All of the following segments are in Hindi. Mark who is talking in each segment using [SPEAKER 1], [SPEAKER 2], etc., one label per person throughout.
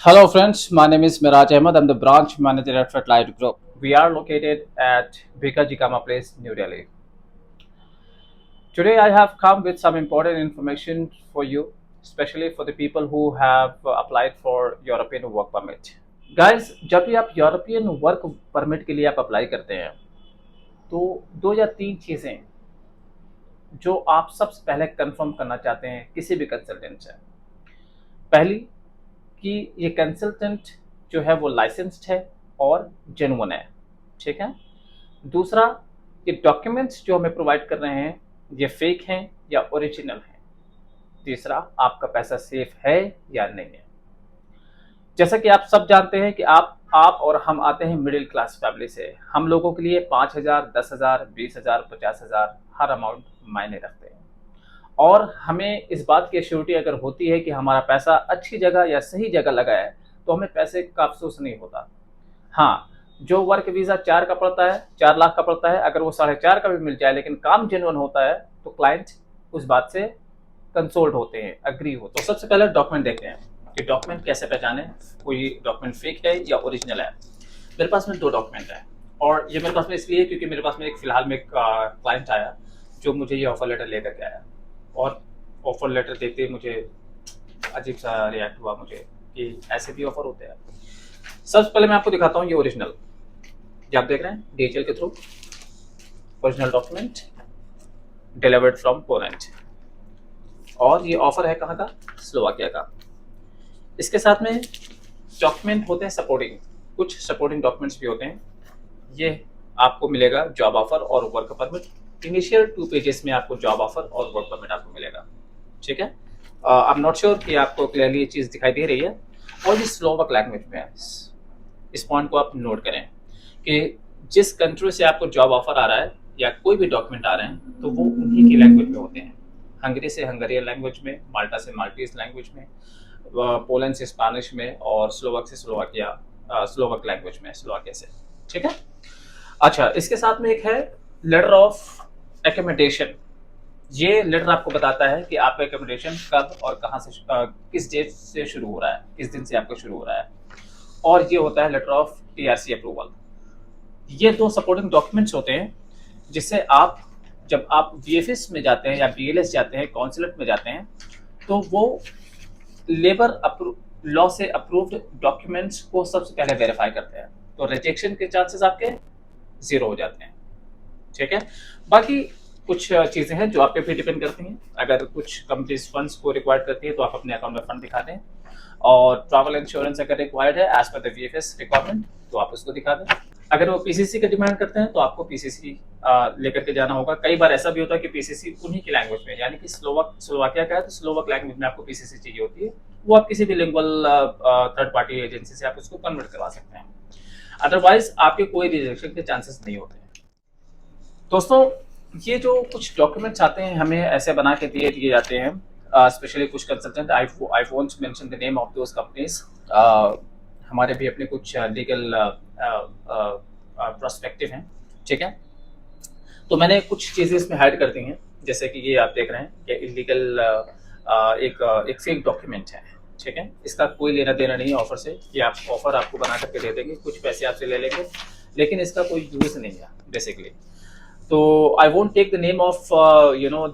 [SPEAKER 1] Hello friends, my name is Miraj Ahmed. I'm the branch manager at Fetlight Group. We are located at Bikaji Kama Place, New Delhi. Today I have come with some important information for you, especially for the people who have applied for European work permit. Guys, जब भी आप यूरोपियन वर्क परमिट के लिए आप अप्लाई करते हैं तो दो या तीन चीज़ें जो आप सबसे पहले कंफर्म करना चाहते हैं किसी भी कंसल्टेंट से। पहली कि ये कंसल्टेंट जो है वो लाइसेंस्ड है और जेन्युइन है, ठीक है। दूसरा कि डॉक्यूमेंट्स जो हमें प्रोवाइड कर रहे हैं ये फेक हैं या ओरिजिनल हैं। तीसरा आपका पैसा सेफ है या नहीं है। जैसा कि आप सब जानते हैं कि आप और हम आते हैं मिडिल क्लास फैमिली से। हम लोगों के लिए 5,000, 10,000, 20,000, 50,000 हर अमाउंट मायने रखते हैं और हमें इस बात की एश्योरिटी अगर होती है कि हमारा पैसा अच्छी जगह या सही जगह लगा है तो हमें पैसे का अफसोस नहीं होता। हाँ, जो वर्क वीज़ा 4 का पड़ता है, 4 लाख का पड़ता है, अगर वो 4.5 का भी मिल जाए लेकिन काम जेन्युइन होता है तो क्लाइंट उस बात से कंसोल्ड होते हैं, एग्री हो। तो सबसे पहले डॉक्यूमेंट देखते हैं कि डॉक्यूमेंट कैसे पहचाने कोई डॉक्यूमेंट फेक है या ओरिजिनल है। मेरे पास में 2 डॉक्यूमेंट है और ये मेरे पास में इसलिए क्योंकि मेरे पास में एक फ़िलहाल में एक क्लाइंट आया जो मुझे ये ऑफ़र लेटर लेकर के आया और ऑफ़र लेटर देखते ही मुझे अजीब सा रिएक्ट हुआ मुझे कि ऐसे भी ऑफ़र होते हैं। सबसे पहले मैं आपको दिखाता हूँ ये ओरिजिनल, जो आप देख रहे हैं डीएचएल के through original document delivered from Poland और ये ऑफ़र है कहाँ का, स्लोवाकिया का। इसके साथ में डॉक्यूमेंट होते हैं सपोर्टिंग, कुछ सपोर्टिंग डॉक्यूमेंट्स भी होते हैं। ये आपको मिलेगा जॉब ऑफर और वर्क परमिट। इनिशियल 2 पेजेस में आपको जॉब ऑफर और वर्क परमिट आपको मिलेगा, ठीक है। आई एम नॉट श्योर कि आपको क्लियरली ये चीज़ दिखाई दे रही है और ये स्लोवाक लैंग्वेज में है। इस पॉइंट को आप नोट करें कि जिस कंट्री से आपको जॉब ऑफर आ रहा है या कोई भी डॉक्यूमेंट आ रहे हैं तो वो उन्हीं की लैंग्वेज में होते हैं। हंगरी से हंगरियन लैंग्वेज में, माल्टा से माल्टीज लैंग्वेज में, पोलैंड से स्पेनिश में और स्लोवाक से स्लोवाक लैंग्वेज में, स्लोवाकिया से, ठीक है। अच्छा, इसके साथ में एक है लेटर ऑफ एकोमोडेशन। ये लेटर आपको बताता है कि आपका एकोमोडेशन कब और कहाँ से किस डेट से शुरू हो रहा है, किस दिन से आपका शुरू हो रहा है। और ये होता है लेटर ऑफ टीआरसी अप्रूवल। ये 2 सपोर्टिंग डॉक्यूमेंट्स होते हैं जिससे आप जब आप वीएफएस में जाते हैं या बीएलएस जाते हैं, कॉन्सुलेट में जाते हैं तो वो लेबर लॉ से अप्रूव्ड डॉक्यूमेंट्स को सबसे पहले वेरीफाई करते हैं, तो रिजेक्शन के चांसेस आपके 0 हो जाते हैं, ठीक है। बाकी कुछ चीज़ें हैं जो आप पे भी डिपेंड करती हैं। अगर कुछ कंपनीज फंड्स को रिक्वायर्ड करती है तो आप अपने अकाउंट में फंड दिखा दें और ट्रैवल इंश्योरेंस अगर रिक्वायर्ड है as per the VFS requirement तो आप उसको दिखा दें। अगर वो पीसीसी का डिमांड करते हैं तो आपको पीसीसी लेकर के जाना होगा। कई बार ऐसा भी होता है कि पीसीसी उन्हीं की लैंग्वेज में, यानी कि स्लोवाकिया का है तो स्लोवाक लैंग्वेज में आपको पीसीसी चाहिए होती है, वो आप किसी भी लिंगुअल थर्ड पार्टी एजेंसी से आप उसको कन्वर्ट करवा सकते हैं। अदरवाइज आपके कोई रिजेक्शन के चांसेस नहीं होते हैं। दोस्तों, ये जो कुछ डॉक्यूमेंट्स आते हैं हमें ऐसे बना के दिए जाते हैं, स्पेशली कुछ consultant, I won't mention the name of those companies. हमारे भी अपने कुछ लीगल प्रोस्पेक्टिव हैं, ठीक है। तो मैंने कुछ चीज़ें इसमें हाइड कर दी हैं, जैसे कि ये आप देख रहे हैं कि इलीगल एक फेक डॉक्यूमेंट है, ठीक है। इसका कोई लेना देना नहीं है ऑफर से, ये आप ऑफर आपको बना करके दे देंगे, कुछ पैसे आपसे ले लेंगे लेकिन इसका कोई यूज़ नहीं है basically. So I won't take the name of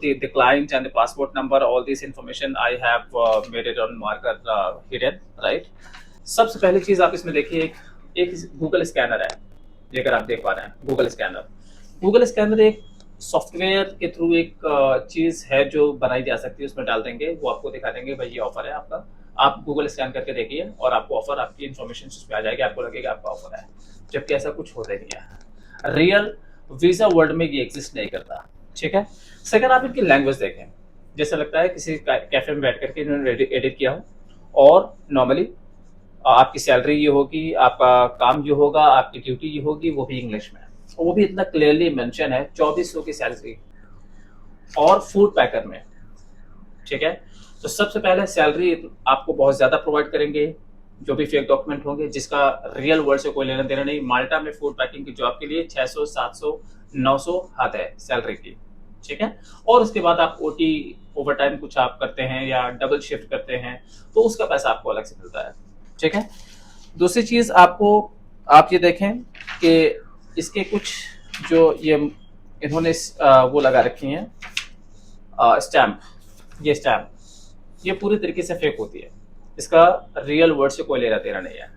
[SPEAKER 1] the client and the passport number. All this information I have made it on marker hidden, right? सबसे पहली चीज आप इसमें देखिए एक गूगल स्कैनर है, ये अगर आप देख पा रहे हैं गूगल स्कैनर एक सॉफ्टवेयर के थ्रू एक चीज है जो बनाई जा सकती है, उसमें डाल देंगे, वो आपको दिखा देंगे भाई ये ऑफर है आपका, आप गूगल स्कैन करके देखिए और आपको ऑफर, आपकी इन्फॉर्मेशन उसमें आ जाएगी, आपको लगेगा आपका ऑफर है, जबकि ऐसा कुछ होता नहीं है। रियल वीजा वर्ल्ड में ये एग्जिस्ट नहीं करता, ठीक है। सेकंड, आप इनकी लैंग्वेज देखें, जैसा लगता है किसी कैफे में बैठ करके इन्होंने एडिट किया हो और नॉर्मली आपकी सैलरी ये होगी, आपका काम ये होगा, आपकी ड्यूटी ये होगी, वो भी इंग्लिश में, और वो भी इतना क्लियरली मेंशन है 2400 की सैलरी और फूड पैकर में, ठीक है। तो सबसे पहले सैलरी आपको बहुत ज़्यादा प्रोवाइड करेंगे जो भी फेक डॉक्यूमेंट होंगे, जिसका रियल वर्ल्ड से कोई लेना देना नहीं। माल्टा में फूड पैकिंग की जॉब के लिए 600, 700, 900 हाथ है सैलरी की, ठीक है। और उसके बाद आप ओटी ओवर टाइम कुछ आप करते हैं या डबल शिफ्ट करते हैं तो उसका पैसा आपको अलग से मिलता है। ठीक है। दूसरी चीज़ आपको, आप ये देखें कि इसके कुछ जो ये इन्होंने वो लगा रखी हैं स्टैम्प, ये स्टैम्प, ये पूरी तरीके से फेक होती है। इसका रियल वर्ड से कोई लेना देना नहीं है,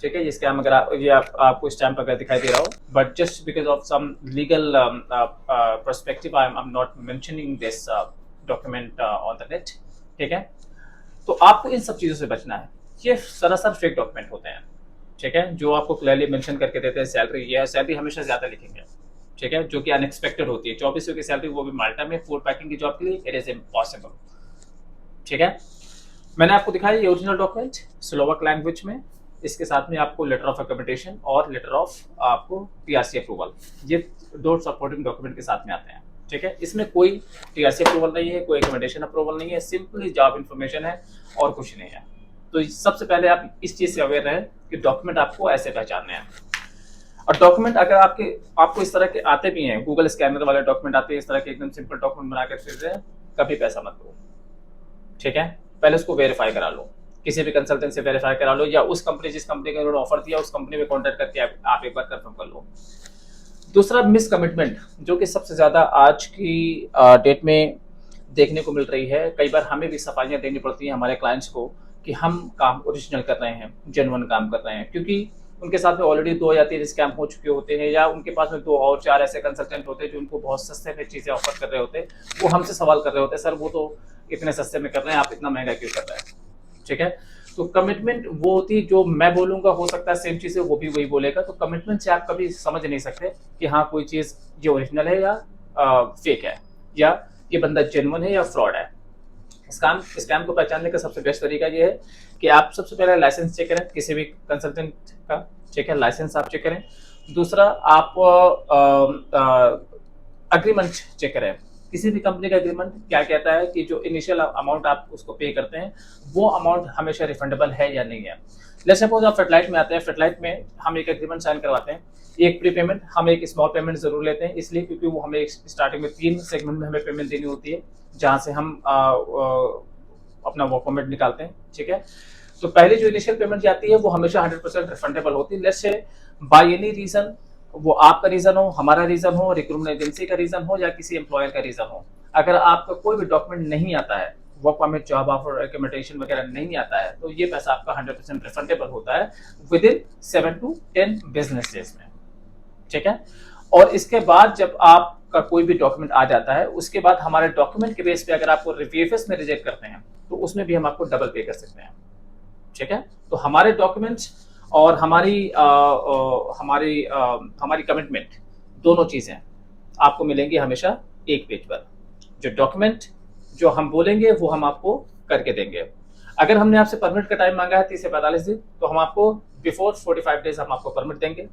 [SPEAKER 1] ठीक है। ये स्कैम अगर ये आपको स्टैम्प अगर दिखाई दे रहा हो, but just because of some legal perspective I am not mentioning this document on the net, ठीक है। तो आपको इन सब चीज़ों से बचना है। ये सरासर फेक डॉक्यूमेंट होते हैं, ठीक है, जो आपको क्लियरली मेंशन करके देते हैं सैलरी, ये सैलरी हमेशा ज़्यादा लिखेंगे, ठीक है, जो कि अनएक्सपेक्टेड होती है। 2400 की सैलरी, वो भी माल्टा में फूड पैकिंग की जॉब के लिए, इट इज़ इम्पॉसिबल, ठीक है। मैंने आपको दिखाया ये ओरिजिनल डॉक्यूमेंट स्लोवाक लैंग्वेज में, इसके साथ में आपको लेटर ऑफ रिकमेंडेशन और लेटर ऑफ आपको पीआरसी अप्रूवल, ये दो सपोर्टिंग डॉक्यूमेंट के साथ में आते हैं, ठीक है। इसमें कोई पीआरसी अप्रूवल नहीं है, कोई रिकमेंडेशन अप्रूवल नहीं है, सिंपली जॉब इन्फॉर्मेशन है और कुछ नहीं है। तो सबसे पहले आप इस चीज़ से अवेयर रहें कि डॉक्यूमेंट आपको ऐसे पहचानने हैं। और डॉक्यूमेंट अगर आपको इस तरह के आते भी हैं, गूगल स्कैनर वाले डॉक्यूमेंट आते हैं, इस तरह के एकदम सिंपल डॉक्यूमेंट बना कर फिर रहे हैं, कभी पैसा मत दो, ठीक है। पहले उसको वेरीफाई करा लो, किसी भी कंसल्टेंट से वेरीफाई करा लो, या उस कंपनी जिस कंपनी का उन्होंने ऑफर दिया उस कंपनी में कॉन्टैक्ट करके आप एक बार कंफर्म कर लो। दूसरा, मिस कमिटमेंट, जो कि सबसे ज़्यादा आज की डेट में देखने को मिल रही है। कई बार हमें भी सफाइयाँ देनी पड़ती हैं हमारे क्लाइंट्स को कि हम काम ओरिजिनल कर रहे हैं, जेन्युइन काम कर रहे हैं, क्योंकि उनके साथ में ऑलरेडी 2 या 3 स्कैम हो चुके होते हैं, या उनके पास में 2 और 4 ऐसे कंसल्टेंट होते हैं जो उनको बहुत सस्ते में चीज़ें ऑफर कर रहे होते हैं। वो हमसे सवाल कर रहे होते हैं, सर वो तो इतने सस्ते में कर रहे हैं, आप इतना महंगा क्यों कर रहे हैं, ठीक है। तो कमिटमेंट वो होती, जो मैं बोलूंगा हो सकता है सेम चीज़ है वो भी वही बोलेगा। तो कमिटमेंट से आप कभी समझ नहीं सकते कि हाँ कोई चीज़ ये ओरिजिनल है या फेक है, या ये बंदा जेन्युइन है या फ्रॉड है। स्कैम को पहचानने का सबसे बेस्ट तरीका ये है कि आप सबसे पहले लाइसेंस चेक करें किसी भी कंसल्टेंट का, ठीक है, लाइसेंस आप चेक करें। दूसरा, आप अग्रीमेंट चेक करें, किसी भी कंपनी का एग्रीमेंट क्या कहता है कि जो इनिशियल अमाउंट आप उसको पे करते हैं वो अमाउंट हमेशा रिफंडेबल है या नहीं है। लेट्स सपोज आप फ्लडलाइट में आते हैं, फ्लडलाइट में हम एक एग्रीमेंट साइन करवाते हैं, एक प्री पेमेंट, हम एक स्मॉल पेमेंट जरूर लेते हैं, इसलिए क्योंकि वो हमें स्टार्टिंग में 3 सेगमेंट में हमें पेमेंट देनी होती है, जहाँ से हम अपना वर्क परमिट निकालते हैं, ठीक है। तो पहले जो इनिशियल पेमेंट जाती है वो हमेशा 100% रिफंडेबल होती है। Let's say by any reason, वो आपका रीजन हो, हमारा रीजन हो, रिक्रूटमेंट एजेंसी का रीजन हो, या किसी एम्प्लॉयर का रीजन हो, अगर आपका कोई भी डॉक्यूमेंट नहीं आता है, work permit, job offer, recommendation वगैरह नहीं आता है, तो ये पैसा आपका 100% रिफंडेबल होता है with in 7 to 10 business days में, ठीक है। और इसके बाद जब आपका कोई भी डॉक्यूमेंट आ जाता है, उसके बाद हमारे डॉक्यूमेंट के बेस पे अगर आपको वीएफएस में रिजेक्ट करते हैं तो उसमें भी हम आपको डबल पे कर सकते हैं, ठीक है। तो हमारे डॉक्यूमेंट्स और हमारी कमिटमेंट, दोनों चीजें आपको मिलेंगी हमेशा एक पेज पर। जो डॉक्यूमेंट जो हम बोलेंगे वो हम आपको करके देंगे। अगर हमने आपसे परमिट का टाइम मांगा है 30 से 45 दिन, तो हम आपको बिफोर 45 डेज हम आपको परमिट देंगे।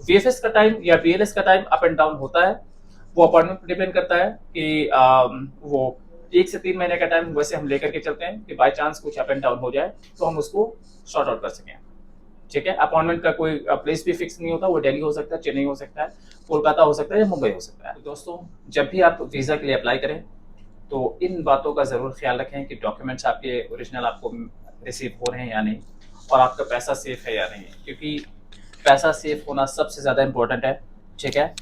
[SPEAKER 1] वीएफएस का टाइम या बीएलएस का टाइम अप एंड डाउन होता है, वो अपॉइंटमेंट पर डिपेंड करता है कि वो 1 से 3 महीने का टाइम वैसे हम लेकर के चलते हैं कि बाय चांस कुछ अप एंड डाउन हो जाए तो हम उसको सॉर्ट आउट कर सकें, ठीक है। अपॉइंटमेंट का कोई प्लेस भी फिक्स नहीं होता, वो दिल्ली हो सकता है, चेन्नई हो सकता है, कोलकाता हो सकता है या मुंबई हो सकता है। तो दोस्तों, जब भी आप वीज़ा के लिए अप्लाई करें तो इन बातों का ज़रूर ख्याल रखें कि डॉक्यूमेंट्स आपके ओरिजिनल आपको रिसीव हो रहे हैं या नहीं, और आपका पैसा सेफ है या नहीं, क्योंकि पैसा सेफ होना सबसे ज़्यादा इम्पोर्टेंट है, ठीक है।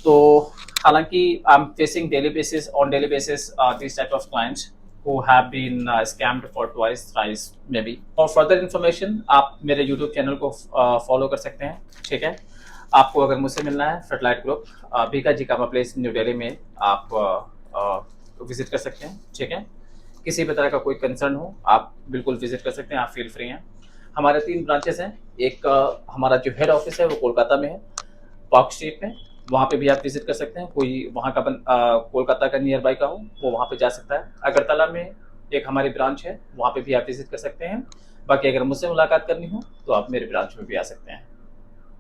[SPEAKER 1] तो हालांकि I am facing on daily basis these type of clients who have been scammed for twice, thrice maybe. For further information आप मेरे YouTube चैनल को फॉलो कर सकते हैं, ठीक है। आपको अगर मुझसे मिलना है, फ्लडलाइट ग्रुप, भीखा जी कामा प्लेस, न्यू दिल्ली में आप विजिट कर सकते हैं, ठीक है। किसी भी तरह का कोई कंसर्न हो आप बिल्कुल विजिट कर सकते हैं, आप फील फ्री हैं। हमारे 3 ब्रांचेस हैं, एक हमारा जो हेड ऑफिस है वो कोलकाता में है, पार्क स्ट्रीट में, वहाँ पे भी आप विजिट कर सकते हैं। कोई वहाँ का कोलकाता का नियर बाई का हो वो वहाँ पे जा सकता है। अगरतला में एक हमारी ब्रांच है, वहाँ पे भी आप विजिट कर सकते हैं। बाकी अगर मुझसे मुलाकात करनी हो तो आप मेरे ब्रांच में भी आ सकते हैं।